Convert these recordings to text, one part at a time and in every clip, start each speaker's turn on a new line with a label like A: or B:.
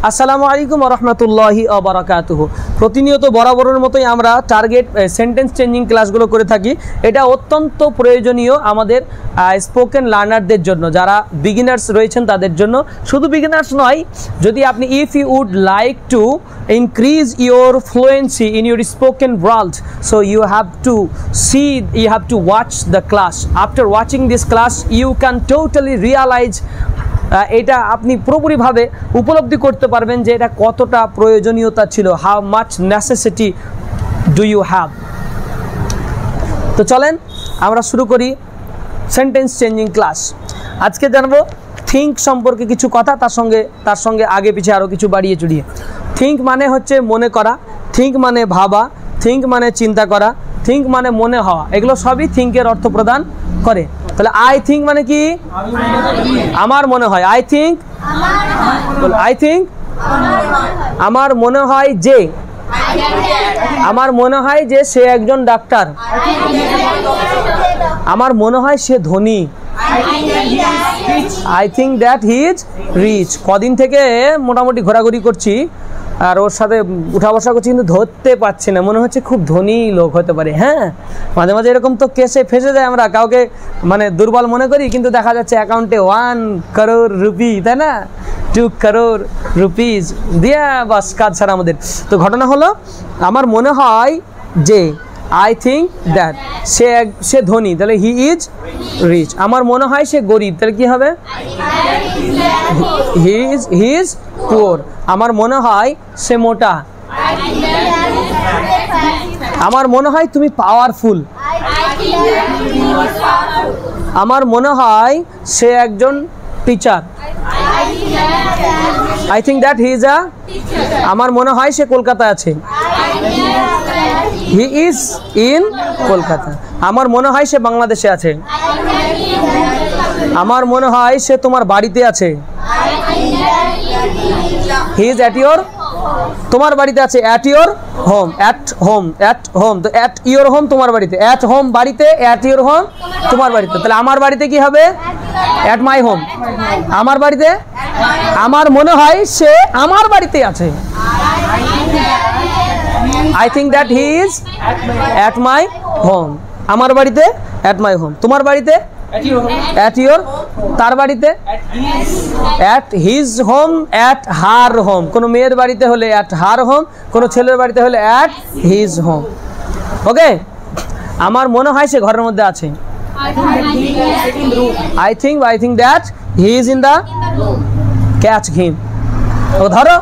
A: আসসালামু আলাইকুম ওয়া রাহমাতুল্লাহি ওয়া বারাকাতুহু। প্রতিনিয়ত বরাবরের মতোই আমরা টার্গেট সেন্টেন্স চেঞ্জিং ক্লাসগুলো করে থাকি। এটা অত্যন্ত প্রয়োজনীয় আমাদের স্পোকেন লার্নারদের জন্য, যারা বিগিনার্স রয়েছেন তাদের জন্য। শুধু বিগিনার্স নয়, যদি আপনি if you would like to increase your fluency in your spoken world, so you have to watch the class. After watching this class you can totally realize এটা আপনি পুরোপুরিভাবে উপলব্ধি করতে পারবেন যে এটা কতটা প্রয়োজনীয়তা ছিল, how much necessity do you have. তো চলেন আমরা শুরু করি সেন্টেন্স চেঞ্জিং ক্লাস। আজকে জানবো থিঙ্ক সম্পর্কে কিছু কথা, তার সঙ্গে আগে পিছিয়ে আরও কিছু বাড়িয়ে চড়িয়ে। থিঙ্ক মানে হচ্ছে মনে করা, থিঙ্ক মানে ভাবা, থিঙ্ক মানে চিন্তা করা, থিঙ্ক মানে মনে হওয়া, এগুলো সবই থিঙ্কের অর্থ প্রদান করে। তাহলে আই থিঙ্ক মানে কি? আমার মনে হয়। আই থিঙ্ক আমার মনে হয় যে, আমার মনে হয় যে সে একজন ডাক্তার, আমার মনে হয় সে ধনী। I think that he is rich. কদিন থেকে মোটামুটি ঘোরাঘুরি করছি আর ওর সাথে উঠা বসা করছি, কিন্তু ধরতে পারছি না, মনে হচ্ছে খুব ধনী লোক হতে পারে। হ্যাঁ, মাঝে মাঝে এরকম তো কেসে ফেসে যায়, আমরা কাউকে মানে দুর্বল মনে করি, কিন্তু দেখা যাচ্ছে অ্যাকাউন্টে 1 crore রুপি, তাই না, 2 crore রুপিস দিয়া বাস কাজ ছাড়া আমাদের। তো ঘটনা হলো আমার মনে হয় যে, আই থিঙ্ক দ্যাট সে ধনী, তাহলে হি ইজ রিচ। আমার মনে হয় সে গরিব, তাহলে কি হবে? He is poor. আমার মনে হয় সে মোটা। আমার মনে হয় তুমি পাওয়ারফুল। আমার মনে হয় সে একজন teacher. I think that he is a. আমার মনে হয় সে কলকাতায় আছে। He is in Kolkata. আমার মনে হয় সে বাংলাদেশে আছে। আমার মনে হয় সে তোমার বাড়িতে আছে। He is at your. তোমার বাড়িতে আছে, at your home. At home, at home, তো অ্যাট ইয়োর হোম তোমার বাড়িতে, অ্যাট হোম বাড়িতে, অ্যাট ইয়োর হোম তোমার বাড়িতে। তাহলে আমার বাড়িতে কি হবে? At my home. আমার বাড়িতে, আমার মনে হয় সে আমার বাড়িতে আছে। I think that he is at my home. আমার বাড়িতে at my home। তোমার বাড়িতে at your। তার বাড়িতে at his home, at her home। কোনো মেয়ের বাড়িতে হলে at her home, কোনো ছেলের বাড়িতে হলে at his home। ওকে, আমার মনে হয় সে ঘরের মধ্যে আছে। I think that he is in the। catch him। ও ধরো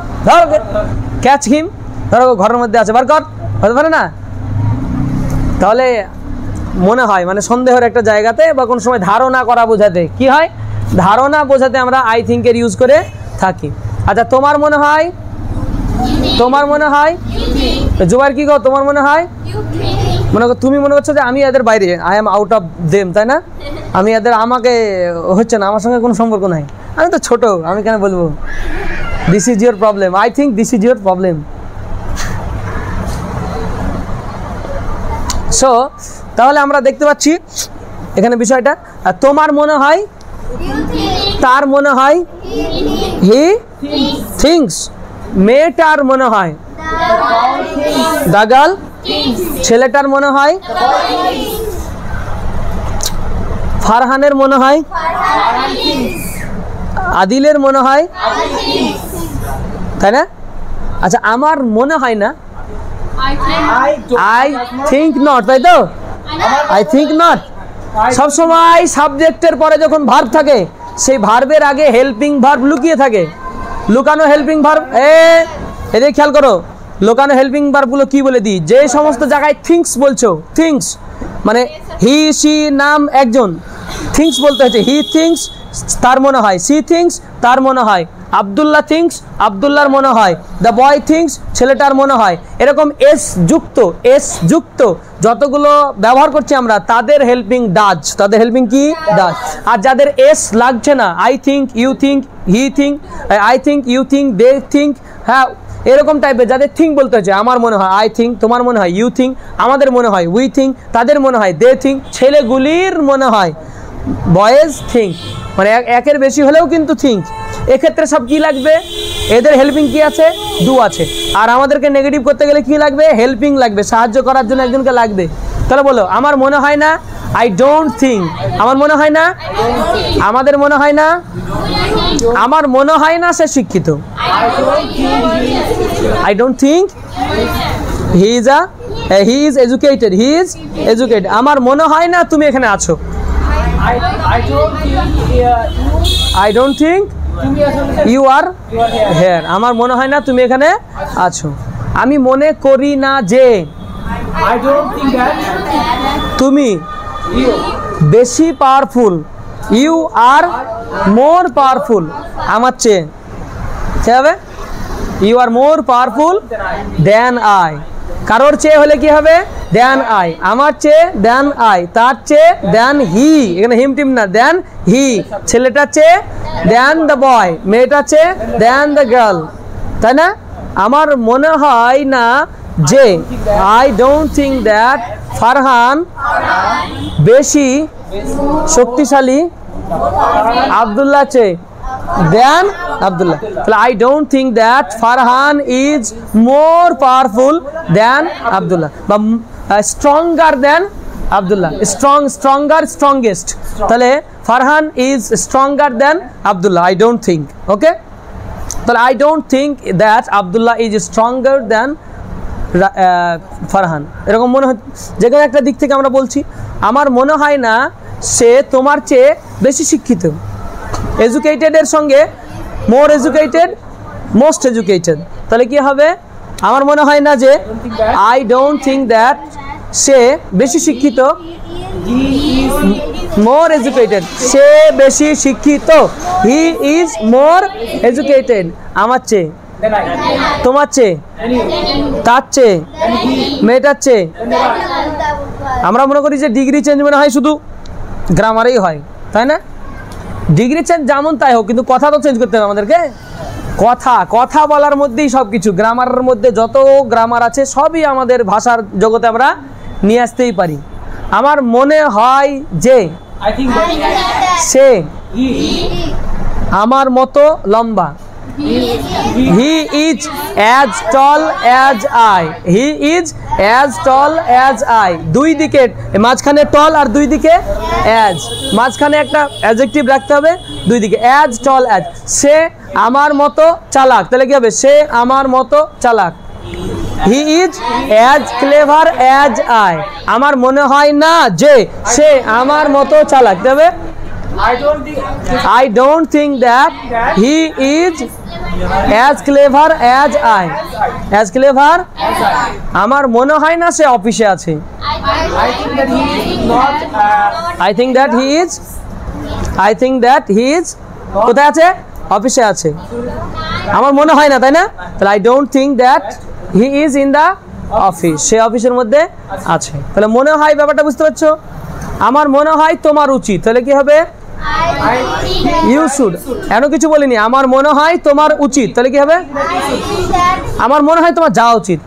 A: catch him, ধরো ঘরের মধ্যে আছে, বার কর, হতে পারে না? তাহলে মনে হয় মানে সন্দেহের একটা জায়গাতে বা কোনো সময় ধারণা করা বোঝাতে কি হয়, ধারণা বোঝাতে আমরা আই থিঙ্কের ইউজ করে থাকি। আচ্ছা, তোমার মনে হয়, তোমার মনে হয়, জুবাইর কি গো, তোমার মনে হয়? মনে করো তুমি মনে করছো যে আমি এদের বাইরে, I am out of them, তাই না? আমি এদের, আমাকে হচ্ছে না, আমার সঙ্গে কোনো সম্পর্ক নাই, আমি তো ছোট, আমি কেন বলবো? This is your problem. I think this is your problem. So তাহলে আমরা দেখতে পাচ্ছি এখানে বিষয়টা, তোমার মনে হয়, তার মনে হয়, হি থিংস। মেয়েটার মনে হয়, দ্য গার্ল। ছেলেটার মনে হয়, ফারহানের মনে হয়, আদিলের মনে হয়, তাই না? আচ্ছা, আমার মনে হয় না, আই থিঙ্ক নট, তাই তো? I think not. সবসময় সাবজেক্টের পরে যখন ভার্ব থাকে, সেই ভার্বের আগে হেল্পিং ভার্ব লুকিয়ে থাকে। লুকানো হেল্পিং ভার্ব, এদের খেয়াল করো, লুকানো হেল্পিং ভার্বগুলো কি বলে দিই? যে সমস্ত জায়গায় থিংস বলছো, থিংস মানে হি সি নাম একজন, থিংস বলতে হচ্ছে হি থিংস, তার মনে হয়, সি থিংস, তার মনে হয়, আব্দুল্লাহ থিংস, আব্দুল্লাহর মনে হয়, দ্য বয় থিংস, ছেলেটার মনে হয়। এরকম এস যুক্ত যতগুলো ব্যবহার করছি আমরা, তাদের হেল্পিং ডাজ, তাদের হেল্পিং কি? ডাজ। আর যাদের এস লাগছে না, I think, you think, he think, I think, you think, they think, হ্যাঁ এরকম টাইপের যাদের থিঙ্ক বলতে হচ্ছে, আমার মনে হয়, আই থিঙ্ক, তোমার মনে হয়, ইউ থিঙ্ক, আমাদের মনে হয়, উই থিঙ্ক, তাদের মনে হয়, দে থিঙ্ক, ছেলেগুলির মনে হয়, বয়েজ থিঙ্ক, মানে একের বেশি হলেও কিন্তু থিঙ্ক। এক্ষেত্রে সব কি লাগবে, এদের হেল্পিং কি আছে, ডু আছে। আর আমাদেরকে নেগেটিভ করতে গেলে কি লাগবে, হেল্পিং লাগবে, সাহায্য করার জন্য একজনকে লাগবে। তাহলে বলো, আমার মনে হয় না, আই ডোন্ট থিঙ্ক। আমার মনে হয় না, আমাদের মনে হয় না, আমার মনে হয় না সে শিক্ষিত। I don't think he is educated, he is educated. আমার মনে হয় না তুমি এখানে আছো। I don't think you are here. আমার মনে হয় না তুমি এখানে আছো। আমি মনে করি না যে তুমি বেশি powerful, you are more powerful আমার চেয়ে। কি হবে, you are more powerful than I. কারোর চেয়ে হলে কি হবে, দেন আই। আমার চেয়ে দেন আই, তার চেয়ে দেন হি, এখানে হিম টিম না, দেন হি। ছেলেটার চেয়ে দেন দ্য বয়, মেয়েটার চেয়ে দেন দ্য গার্ল, তাই না? আমার মনে হয় না যে, I don't think that Farhan বেশি শক্তিশালী আব্দুল্লাহ চেয়ে দেন আব্দুল্লাহ। তাহলে I don't think that Farhan is more powerful than Abdullah, বা stronger than Abdullah. Stronger, strongest. তাহলে Farhan is stronger than Abdullah, I don't think. Okay, তাহলে I don't think that Abdullah is stronger than Farhan. এরকম মনে হয়, যে কোনো একটা দিক থেকে আমরা বলছি, আমার মনে হয় না সে তোমার চেয়ে বেশি শিক্ষিত। এডুকেটেডের সঙ্গে মোর এডুকেটেড, মোস্ট এডুকেটেড। তাহলে কি হবে, আমার মনে হয় না যে, আই ডোন্ট থিঙ্ক দ্যাট সে বেশি শিক্ষিত, মোর এডুকেটেড, সে বেশি শিক্ষিত, হি ইজ মোর এডুকেটেড আমার চেয়ে, তোমার চেয়ে, তার চেয়ে, মেয়েটার চেয়ে। আমরা মনে করি যে ডিগ্রি চেঞ্জ মনে হয় শুধু গ্রামারেই হয়, তাই না? ডিগ্রি চেঞ্জ যেমন তাই হোক, কিন্তু কথা তো চেঞ্জ করতে হবে আমাদেরকে। কথা বলার মধ্যেই সব কিছু, গ্রামারের মধ্যে যত গ্রামার আছে সবই আমাদের ভাষার জগতে আমরা নিয়ে আসতেই পারি। আমার মনে হয় যে সে আমার মতো লম্বা, he is as tall as I, he is as tall as I. দুই দিকে মাঝখানে টল আর দুই দিকে অ্যাজ, মাঝখানে একটা অ্যাডজেক্টিভ রাখতে হবে, দুই দিকে অ্যাজ টল অ্যাজ। সে আমার মতো চালাক, তাহলে কি হবে, সে আমার মতো চালাক। He is as clever as I. আমার মনে হয় না যে সে আমার মতো চালাক, তবে I don't think that he is as clever as I. As clever? আমার মনে হয় না সে অফিসে আছে। I think that he is কোথায় আছে, অফিসে আছে। আমার মনে হয় না, তাই না? তাহলে I don't think that he is in the office, সে অফিসের মধ্যে আছে। তাহলে মনে হয় ব্যাপারটা বুঝতে পারছো? আমার মনে হয় তোমার উচিত, তাহলে কি হবে, ইউ শুড। এমন কিছু বলিনি, আমার মনে হয় তোমার উচিত, তাহলে কি হবে, আমার মনে হয় তোমার যাওয়া উচিত,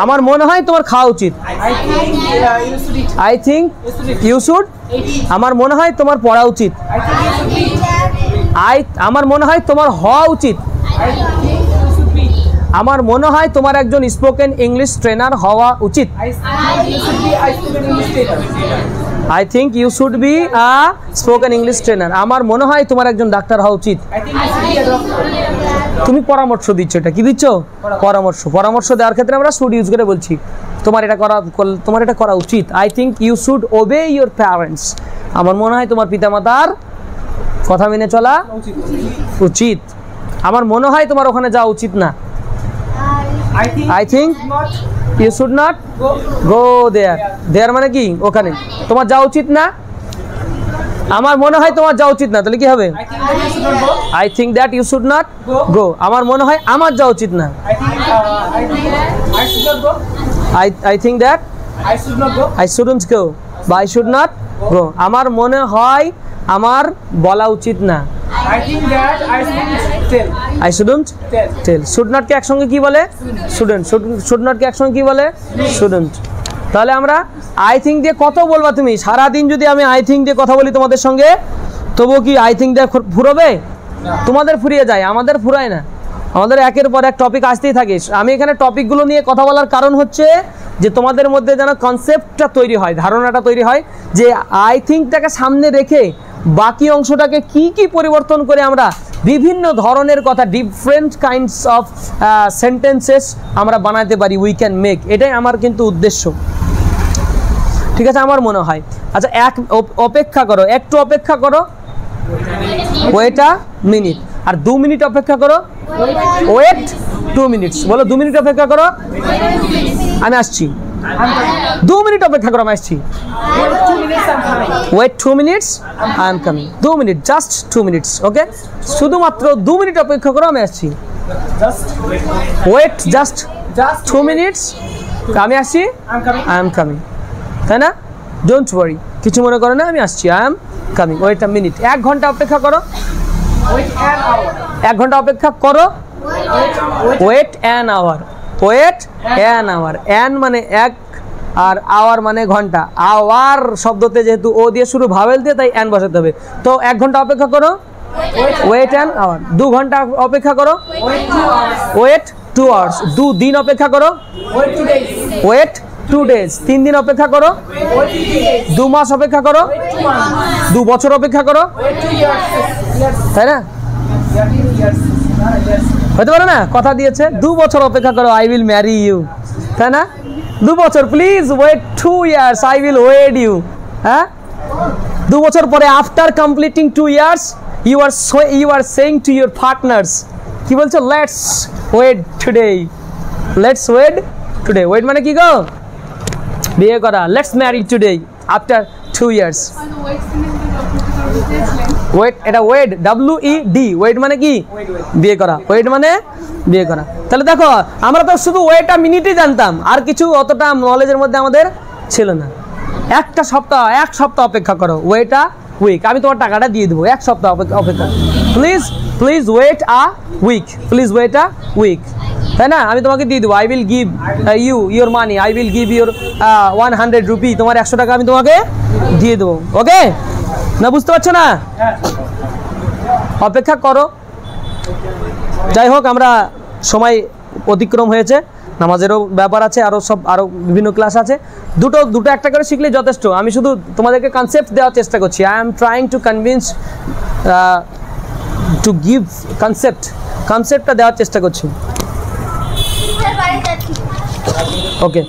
A: আমার মনে হয় তোমার খাওয়া উচিত। I think you should. আমার মনে হয় তোমার পড়া উচিত। আমার মনে হয় তোমার হওয়া উচিত। আমার মনে হয় তোমার একজন স্পোকেন ইংলিশ ট্রেনার হওয়া উচিত। I think you should be a spoken English trainer. আমার মনে হয় তোমার একজন ডাক্তার হওয়া উচিত। তুমি পরামর্শ দিচ্ছ, এটা কি দিচ্ছ, পরামর্শ দেওয়ার ক্ষেত্রে আমরা শুড ইউজ করে বলছি, তোমার এটা করা উচিত। I think you should obey your parents. আমার মনে হয় তোমার পিতামাতার কথা মেনে চলা উচিত। আমার মনে হয় তোমার ওখানে যাওয়া উচিত না। I think you should not go there. There মানে কি, ওখানে তোমার যাওয়া উচিত না। আমার মনে হয় তোমার যাওয়া উচিত না, তাহলে কি হবে, I think that you should not go. আমার মনে হয় আমার যাওয়া উচিত না। I think that I shouldn't go বা I should not go. আমার মনে হয় আমার বলা উচিত না। I think that I shouldn't tell. Should not কে একসঙ্গে কি বলে, shouldn't. Should not কে একসঙ্গে কি বলে, shouldn't. তাহলে আমরা আই থিঙ্ক দিয়ে কত বলবা তুমি? সারাদিন যদি আমি আই থিঙ্ক দিয়ে কথা বলি তোমাদের সঙ্গে, তবুও কি আই থিঙ্ক দিয়ে ফুরোবে? তোমাদের ফুরিয়ে যায়, আমাদের ফুরায় না। আমাদের একের পর এক টপিক আসতেই থাকে। আমি এখানে টপিকগুলো নিয়ে কথা বলার কারণ হচ্ছে যে তোমাদের মধ্যে যেন কনসেপ্টটা তৈরি হয়, ধারণাটা তৈরি হয় যে আই থিঙ্কটাকে সামনে রেখে বাকি অংশটাকে কি কি পরিবর্তন করে আমরা বিভিন্ন ধরনের কথা, ডিফারেন্ট কাইন্ডস অফ সেন্টেন্সেস আমরা বানাতে পারি, উই ক্যান মেক। এটাই আমার কিন্তু উদ্দেশ্য, ঠিক আছে? আমার মনে হয়। আচ্ছা, অপেক্ষা করো, একটু অপেক্ষা করো, ওয়েট আ মিনিট। আর 2 মিনিট অপেক্ষা করো, ওয়েট 2 মিনিটস। বলো 2 মিনিট অপেক্ষা করো, আমি আসছি। 2 মিনিট অপেক্ষা করো, আমি আসছি। Wait 2 minutes, I am coming. 2 minute, just 2 minutes, okay? শুধুমাত্র 2 মিনিট অপেক্ষা করো, আমি আসছি। ওয়েট জাস্ট 2 মিনিটস, আমি আসছি, আই এম কামিং। তাই না? ডোন্ট ওয়ারি, কিছু মনে করো না, আমি আসছি, I am coming. Wait a minute. 1 ঘন্টা অপেক্ষা করো, 1 ঘন্টা অপেক্ষা করো, wait an hour. Wait an hour. An মানে 1 আর আওয়ার মানে ঘন্টা। আওয়ার শব্দতে যেহেতু ও দিয়ে শুরু, ভাওয়েল দিয়ে, তাই অ্যান বসাতে হবে। তো 1 ঘন্টা অপেক্ষা করো, ওয়েট অ্যান আওয়ার। 2 ঘন্টা অপেক্ষা করো, ওয়েট 2 আওয়ার্স। 2 দিন অপেক্ষা করো, ওয়েট 2 ডেজ। 3 দিন অপেক্ষা করো, 2 মাস অপেক্ষা করো, 2 বছর অপেক্ষা করো, তাই না? হতে পারে না? কথা দিয়েছে 2 বছর অপেক্ষা করো, আই উইল ম্যারি ইউ, তাই না? 2 বছর, please wait 2 years, I will wed you. হ্যাঁ, 2 বছর পরে, after completing 2 years, you are saying to your partners, কি বলছো? Let's wed today, let's wed today. Wed মানে কি গো? বিয়ে করা। Let's marry today after 2 years. Wait, এটা ওয়েড, WED, ওয়েড মানে কি? বিয়ে করা। ওয়েড মানে বিয়ে করা। তাহলে দেখো, আমরা তো শুধু ওয়েট আ মিনিটই জানতাম, আর কিছু অতটা নলেজের মধ্যে আমাদের ছিল না। 1 সপ্তাহ অপেক্ষা করো, ওয়েট আ উইক। আমি তোমার টাকাটা দিয়ে দেবো, 1 সপ্তাহ অপেক্ষা। Please wait a week, please wait a week, তাই না? আমি তোমাকে দিয়ে দেবো, I will give you your money, I will give your 100 rupee, তোমার 100 টাকা আমি তোমাকে দিয়ে দেবো, ওকে? না, বুঝতে পারছো না? অপেক্ষা করো। যাই হোক, আমরা সময় অতিক্রম হয়েছে, নামাজেরও ব্যাপার আছে, আরও বিভিন্ন ক্লাস আছে। দুটো একটা করে শিখলে যথেষ্ট। আমি শুধু তোমাদেরকে কনসেপ্ট দেওয়ার চেষ্টা করছি। I am trying to convince to give কনসেপ্টটা দেওয়ার চেষ্টা করছি, ওকে?